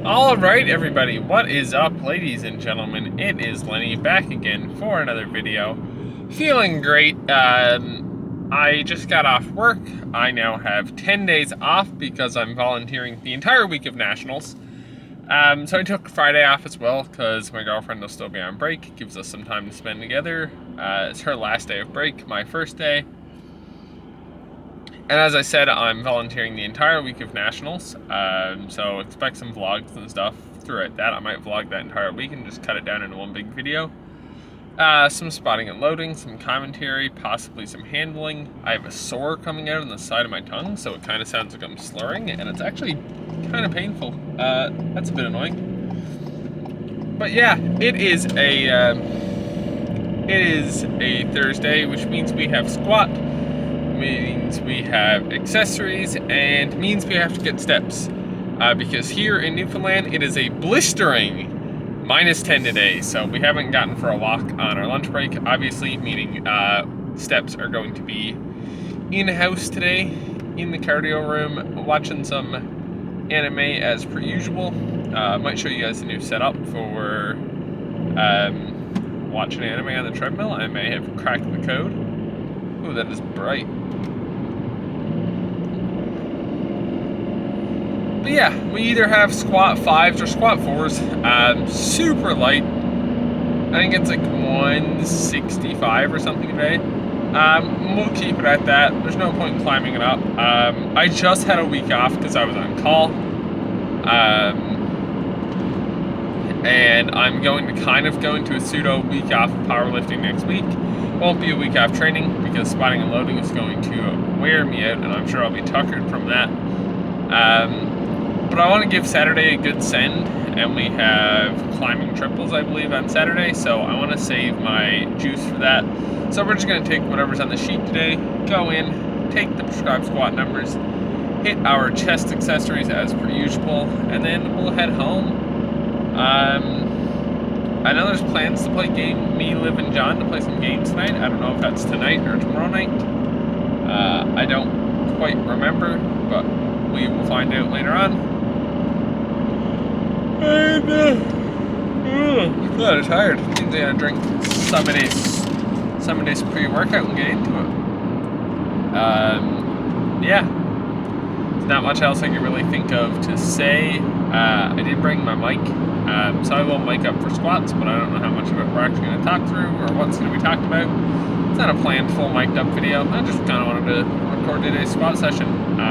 Alright everybody, what is up ladies and gentlemen? It is Lenny back again for another video. Feeling great. I just got off work. I now have 10 days off because I'm volunteering the entire week of nationals. So I took Friday off as well because my girlfriend will still be on break. It gives us some time to spend together. It's her last day of break, my first day. And as I said, I'm volunteering the entire week of nationals, so expect some vlogs and stuff throughout that. I might vlog that entire week and just cut it down into one big video. Some spotting and loading, some commentary, possibly some handling. I have a sore coming out on the side of my tongue, so it kind of sounds like I'm slurring, and it's actually kind of painful. That's a bit annoying. But yeah, it is a Thursday, which means we have squat, means we have accessories, and means we have to get steps. Because here in Newfoundland, it is a blistering -10 today, so we haven't gotten for a walk on our lunch break, obviously, meaning steps are going to be in-house today, in the cardio room, watching some anime as per usual. Might show you guys a new setup for watching anime on the treadmill. I may have cracked the code. Ooh, that is bright. But yeah, we either have squat 5s or squat 4s. Super light. I think it's like 165 or something today. We'll keep it at that. There's no point in climbing it up. I just had a week off because I was on call. And I'm going to kind of go into a pseudo week off of powerlifting next week. Won't be a week off training because spotting and loading is going to wear me out, and I'm sure I'll be tuckered from that. But I want to give Saturday a good send, and we have climbing triples, I believe, on Saturday, so I want to save my juice for that. So we're just going to take whatever's on the sheet today, go in, take the prescribed squat numbers, hit our chest accessories as per usual, and then we'll head home. I know there's plans to play me, Liv, and John to play some games tonight. I don't know if that's tonight or tomorrow night. I don't quite remember, but we will find out later on. And, God, I'm tired. Means I gotta drink Summondays pre-workout and get into it. Yeah. There's not much else I can really think of to say. I did bring my mic, so I will mic up for squats, but I don't know how much of it we're actually going to talk through or what's going to be talked about. It's not a planned full mic'd up video. I just kind of wanted to record today's squat session.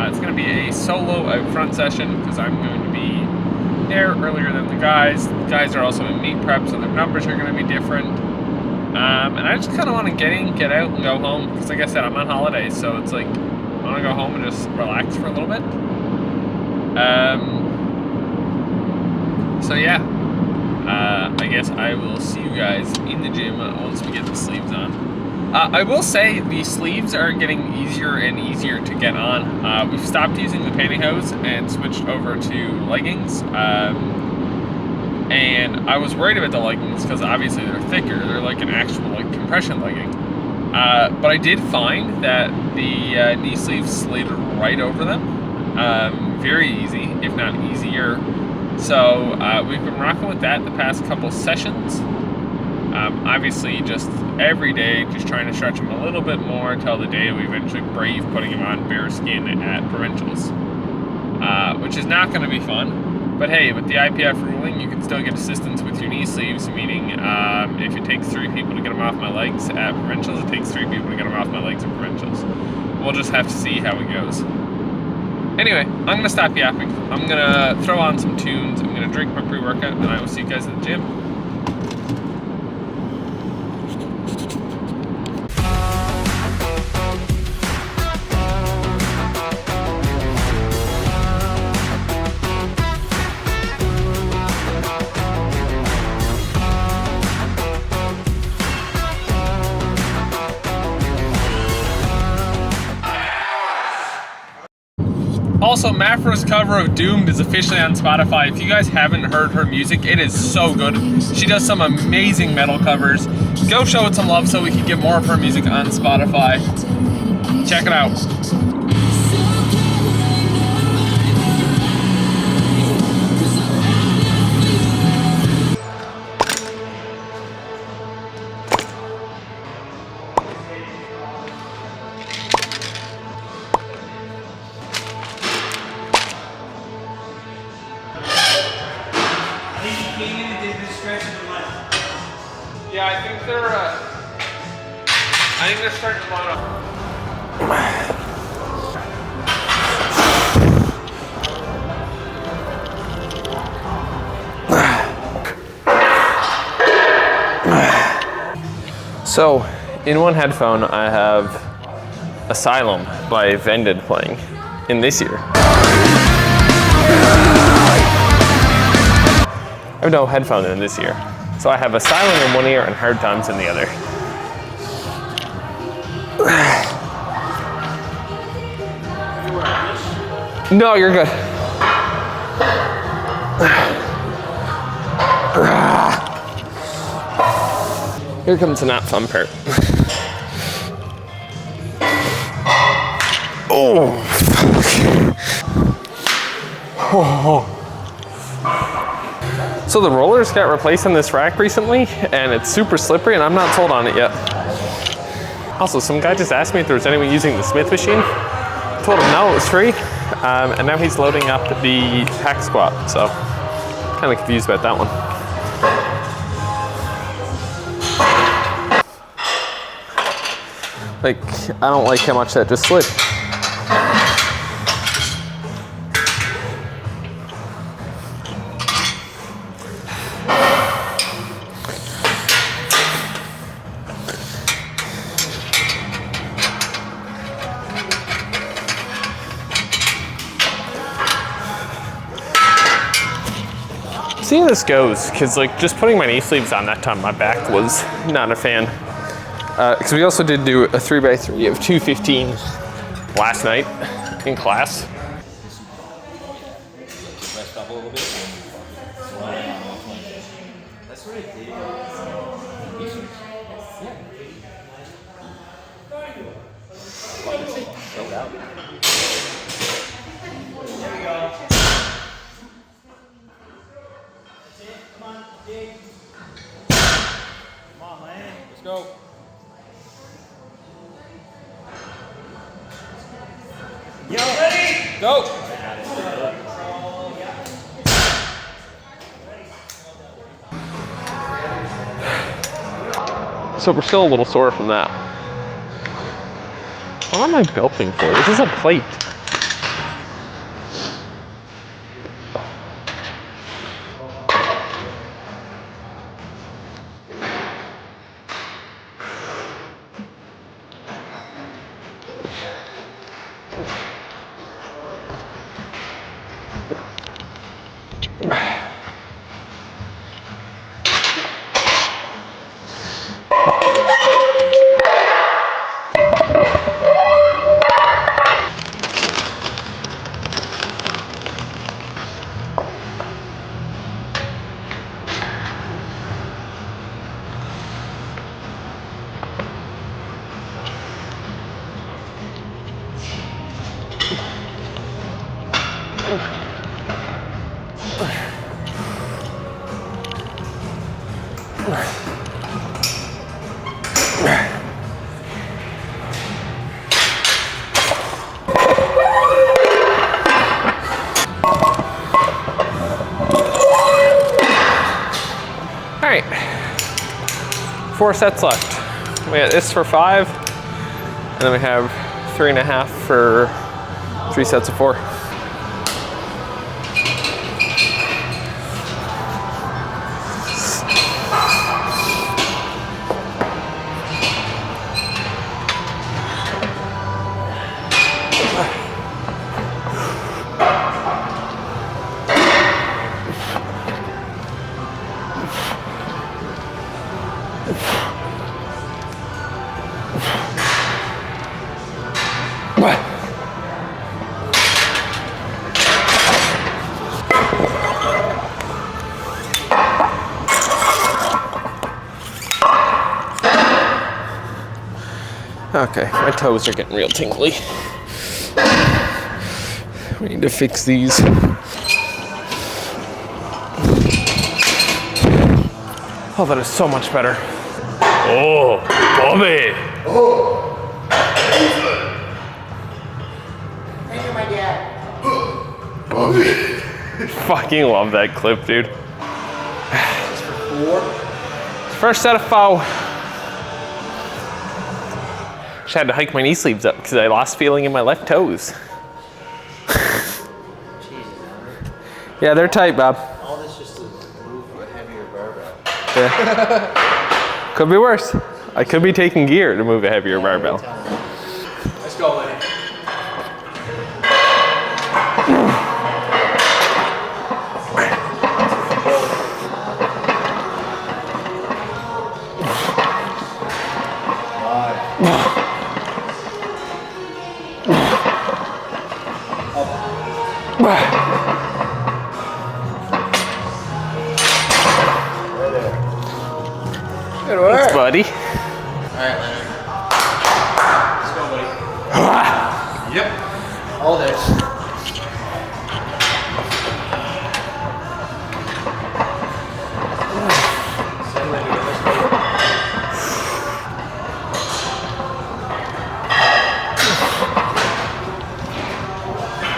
It's going to be a solo out front session because I'm going to be there earlier than the guys. The guys are also in meet prep, so their numbers are going to be different. And I just kind of want to get in, get out, and go home because, like I said, I'm on holidays, so it's like I want to go home and just relax for a little bit. So yeah, I guess I will see you guys in the gym once we get the sleeves on. I will say the sleeves are getting easier and easier to get on. We've stopped using the pantyhose and switched over to leggings. And I was worried about the leggings because obviously they're thicker. They're like an actual compression legging. But I did find that the knee sleeves slid right over them. Very easy, if not easier. So we've been rocking with that the past couple sessions. Obviously just every day, just trying to stretch them a little bit more until the day we eventually brave putting them on bare skin at provincials. Which is not going to be fun. But hey, with the IPF ruling, you can still get assistance with your knee sleeves, meaning if it takes 3 people to get them off my legs at provincials, it takes 3 people to get them off my legs at provincials. We'll just have to see how it goes. Anyway, I'm going to stop yapping. I'm going to throw on some tunes. I'm going to drink my pre-workout, and I will see you guys at the gym. Also, Mafra's cover of Doomed is officially on Spotify. If you guys haven't heard her music, it is so good. She does some amazing metal covers. Go show it some love so we can get more of her music on Spotify. Check it out. Yeah, I think they're starting to line up. So, in one headphone, I have Asylum by Vended playing in this ear. I have no headphone in this ear. So I have Asylum in one ear and Hard Times in the other. No, you're good. Here comes the not fun part. Oh, So the rollers got replaced on this rack recently, and it's super slippery, and I'm not sold on it yet. Also, some guy just asked me if there was anyone using the Smith machine. I told him no, it was free, and now he's loading up the hack squat, so kind of confused about that one. Like, I don't like how much that just slid. See how this goes, because like just putting my knee sleeves on that time, my back was not a fan. Because we also did do a 3x3 of 215 last night in class. Rest up a little bit. That's what it did. Sold out. There we go. Come on, dig. Come on, man. Let's go. Yo, ready? Go. So we're still a little sore from that. What am I belting for? This is a plate. All right, 4 sets left. We got this for 5, and then we have 3.5 for 3 sets of 4. Okay, my toes are getting real tingly. We need to fix these. Oh, that is so much better. Oh, Bobby! Oh! Thank you, my dad. Bobby. Fucking love that clip, dude. First set of 4. Just had to hike my knee sleeves up because I lost feeling in my left toes. Yeah, they're tight, Bob. All this just to move a heavier barbell. Yeah. Could be worse. I could be taking gear to move a heavier barbell. Let's go, Lenny. Good work. Thanks, buddy. Alright, Leonard. Let's go, buddy. Yep. Hold it.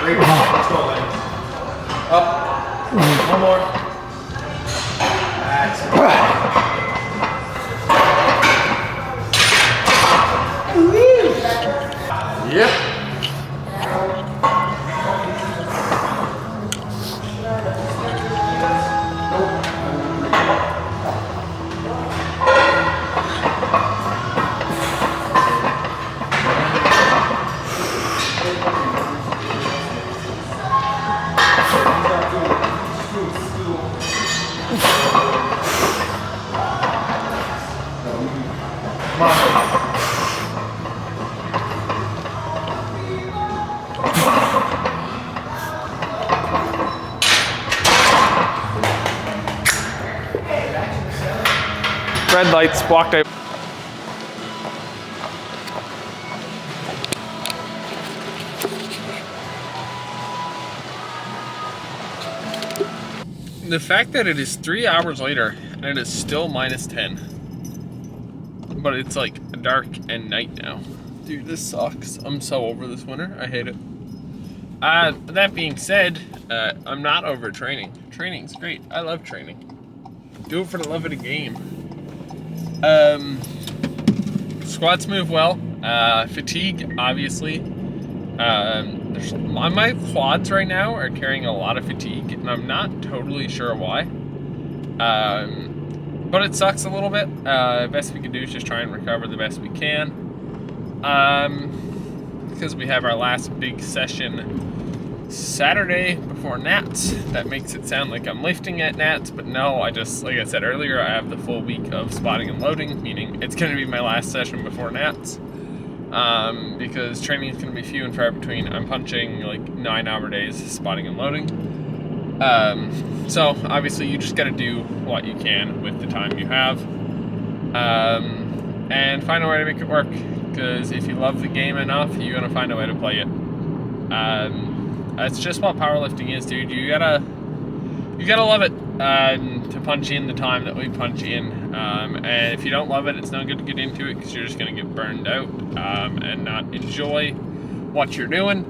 Great. Let's go, Lenny. Up. One more. That's it. Yep. Red lights blocked out. The fact that it is 3 hours later and it is still -10, but it's like dark and night now. Dude, this sucks. I'm so over this winter. I hate it. That being said, I'm not over training. Training's great. I love training. Do it for the love of the game. Squats move well. Fatigue, obviously. My quads right now are carrying a lot of fatigue, and I'm not totally sure why. But it sucks a little bit. Best we can do is just try and recover the best we can. Because we have our last big session Saturday before Nats. That makes it sound like I'm lifting at Nats, but no, like I said earlier, I have the full week of spotting and loading, meaning it's going to be my last session before Nats. Because training is going to be few and far between. I'm punching like 9-hour days spotting and loading. So obviously you just got to do what you can with the time you have. And find a way to make it work. Because if you love the game enough, you're going to find a way to play it. That's just what powerlifting is, dude. You gotta love it to punch in the time that we punch in. And if you don't love it, it's no good to get into it because you're just gonna get burned out and not enjoy what you're doing.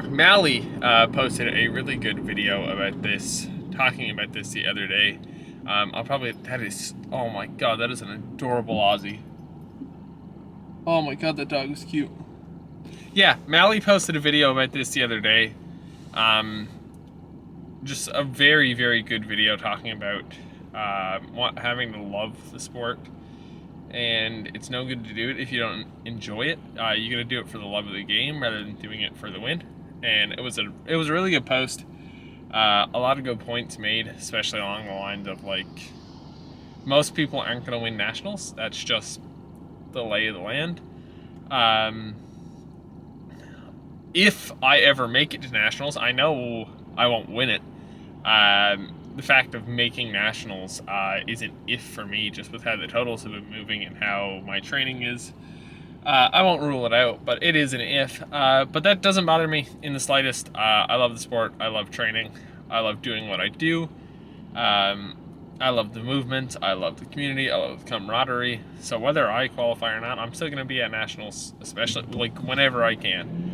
Mally posted a really good video about this, talking about this the other day. Oh my god, that is an adorable Aussie. Oh my god, that dog is cute. Yeah, Mally posted a video about this the other day. Just a very, very good video talking about having to love the sport. And it's no good to do it if you don't enjoy it. You gotta do it for the love of the game rather than doing it for the win. And it was a really good post. A lot of good points made, especially along the lines of like, most people aren't gonna win nationals. That's just the lay of the land. If I ever make it to nationals, I know I won't win it. The fact of making nationals is an if for me, just with how the totals have been moving and how my training is. I won't rule it out, but it is an if. But that doesn't bother me in the slightest. I love the sport. I love training. I love doing what I do. I love the movement. I love the community. I love the camaraderie. So whether I qualify or not, I'm still going to be at nationals, especially like whenever I can.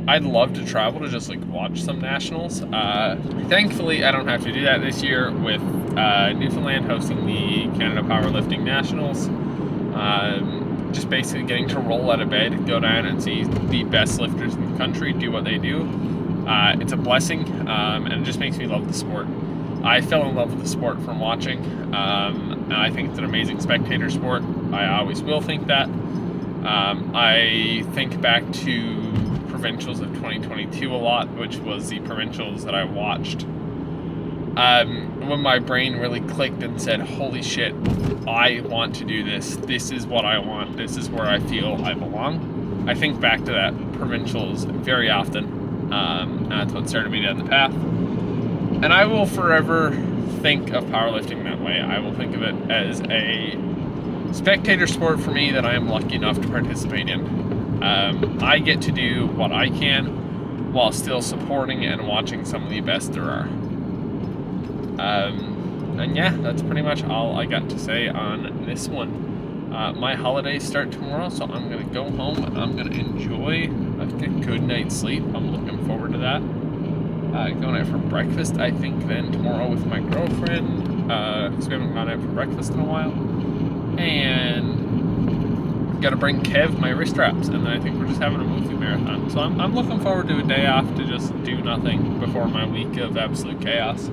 I'd love to travel to just like watch some nationals. Thankfully, I don't have to do that this year with Newfoundland hosting the Canada Powerlifting Nationals. Just basically getting to roll out of bed, go down and see the best lifters in the country do what they do. It's a blessing, and it just makes me love the sport. I fell in love with the sport from watching, and I think it's an amazing spectator sport. I always will think that. I think back to provincials of 2022 a lot, which was the provincials that I watched when my brain really clicked and said, holy shit, I want to do this. This is what I want. This is where I feel I belong. I think back to that provincials very often. That's what started me down the path. And I will forever think of powerlifting that way. I will think of it as a spectator sport for me that I am lucky enough to participate in. I get to do what I can while still supporting and watching some of the best there are. And yeah, that's pretty much all I got to say on this one. My holidays start tomorrow, so I'm going to go home and I'm going to enjoy a good night's sleep. I'm looking forward to that. Going out for breakfast, I think, then tomorrow with my girlfriend, because we haven't gone out for breakfast in a while. And got to bring Kev my wrist wraps, and then I think we're just having a movie marathon. So I'm looking forward to a day off to just do nothing before my week of absolute chaos.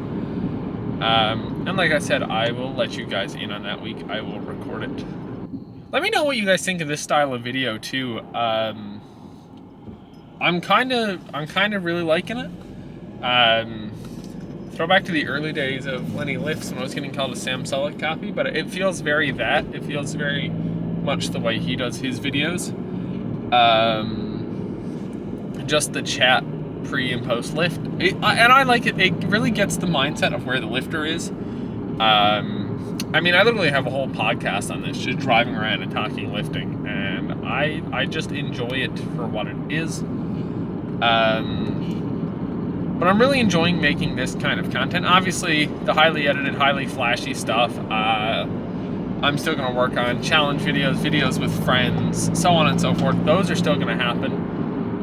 And like I said, I will let you guys in on that week. I will record it. Let me know what you guys think of this style of video too. I'm kind of really liking it. Throw back to the early days of Lenny Lifts when I was getting called a Sam Sulek copy, but it feels very that. It feels very much the way he does his videos. Just the chat pre and post lift, and I like it. It really gets the mindset of where the lifter is. I mean, I literally have a whole podcast on this, just driving around and talking lifting, and I just enjoy it for what it is. But I'm really enjoying making this kind of content. Obviously, the highly edited, highly flashy stuff, I'm still going to work on challenge videos, videos with friends, so on and so forth. Those are still going to happen.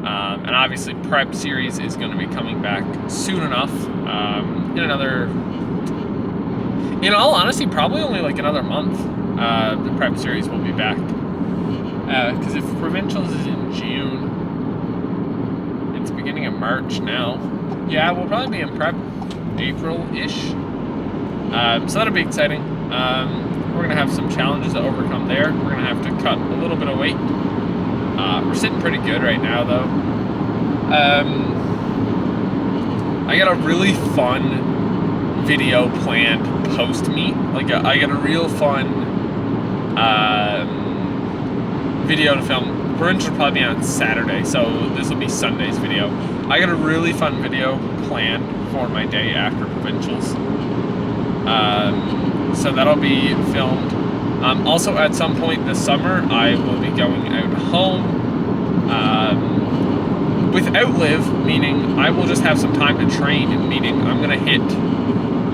And obviously, prep series is going to be coming back soon enough. In all honesty, probably only like another month, the prep series will be back. Because if provincials is in June, it's beginning of March now. Yeah, we'll probably be in prep April-ish. So that'll be exciting. We're going to have some challenges to overcome there. We're going to have to cut a little bit of weight. We're sitting pretty good right now, though. I got a really fun video planned post-meet. I got a real fun video to film. Provincial will probably be on Saturday, so this will be Sunday's video. I got a really fun video planned for my day after provincials. So that'll be filmed. Also, at some point this summer, I will be going out home with Outlive, meaning I will just have some time to train, meaning I'm going to hit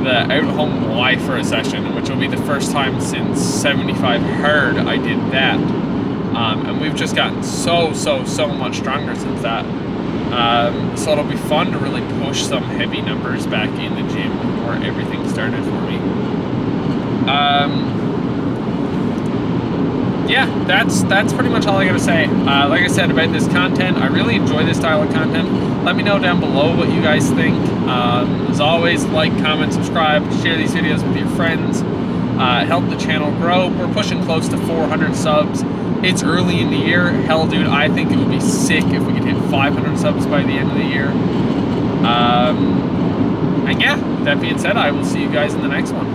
the out-home Y for a session, which will be the first time since 75 hard I did that. And we've just gotten so much stronger since that. So it'll be fun to really push some heavy numbers back in the gym where everything started for me. Yeah, that's pretty much all I gotta say. Like I said about this content, I really enjoy this style of content. Let me know down below what you guys think. As always, like, comment, subscribe, share these videos with your friends. Help the channel grow. We're pushing close to 400 subs. It's early in the year. Hell, dude, I think it would be sick if we could hit 500 subs by the end of the year. And yeah, that being said, I will see you guys in the next one.